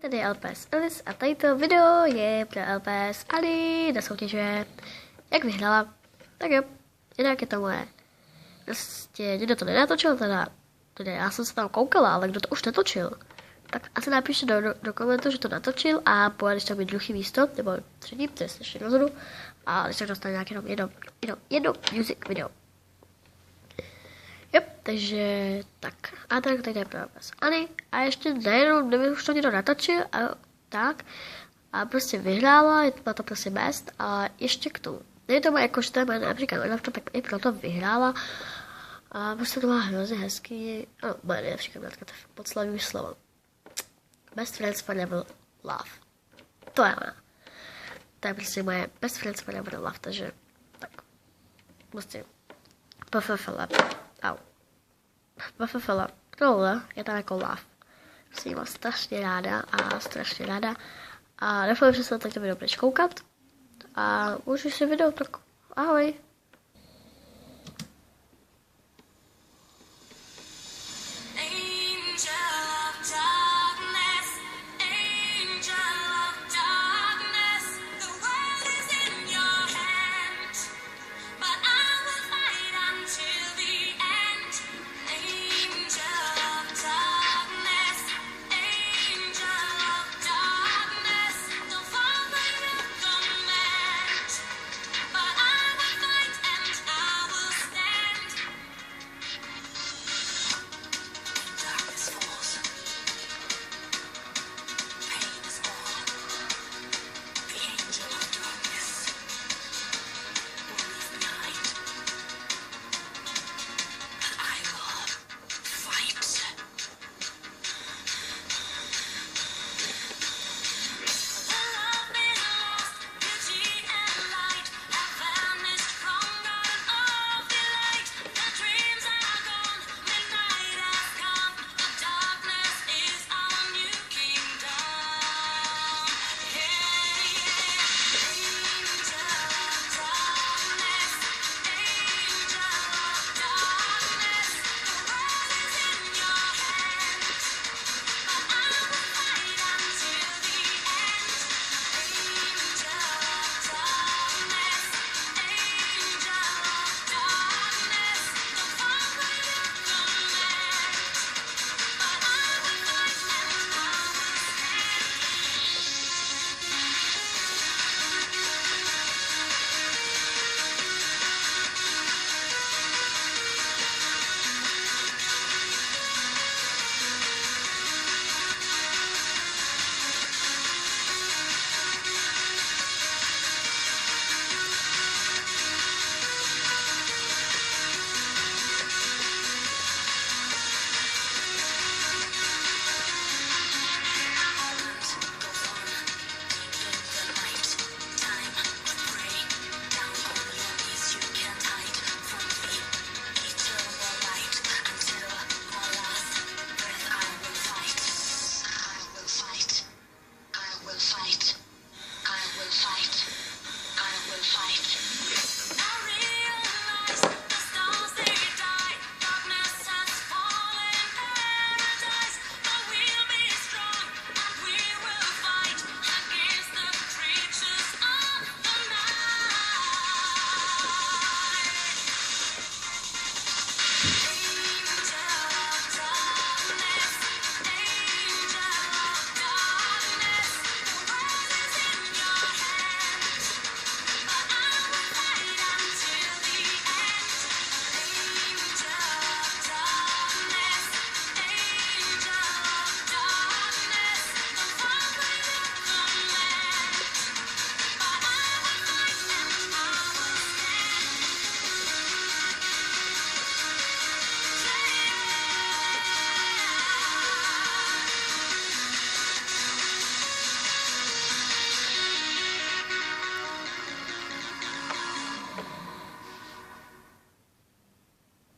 Tady je LPS Alice a tadyto video je pro LPS Ali na soutěže, jak vyhrála. Tak jo, jinak je to moje. Prostě někdo to nenatočil, teda já jsem se tam koukala, ale kdo to už natočil, tak asi napíšte do komentu, že to natočil a pojedeš tam mít druhý místo, nebo třetí, to je ještě rozhodu, a když tak dostane nějak jedno music video. Jo, takže tak. A tak je pro vás Ani. A ještě nejenom, nevím, už to někdo natočil a tak. A prostě vyhrála, byla to prostě best. A ještě k tomu. Není to jako, že to je moje například laptop, tak i proto vyhrála. A prostě to má hrozně hezký. No, moje nejlepší matka, to moc slavím slovo. Best friends forever love. To je ona. To je prostě moje best friends forever love, takže tak. Prostě. Buffalo, tohle je tam jako love. Prostě mám strašně ráda. A doufám, že se na to video budeš koukat. A můžu si video, tak ahoj.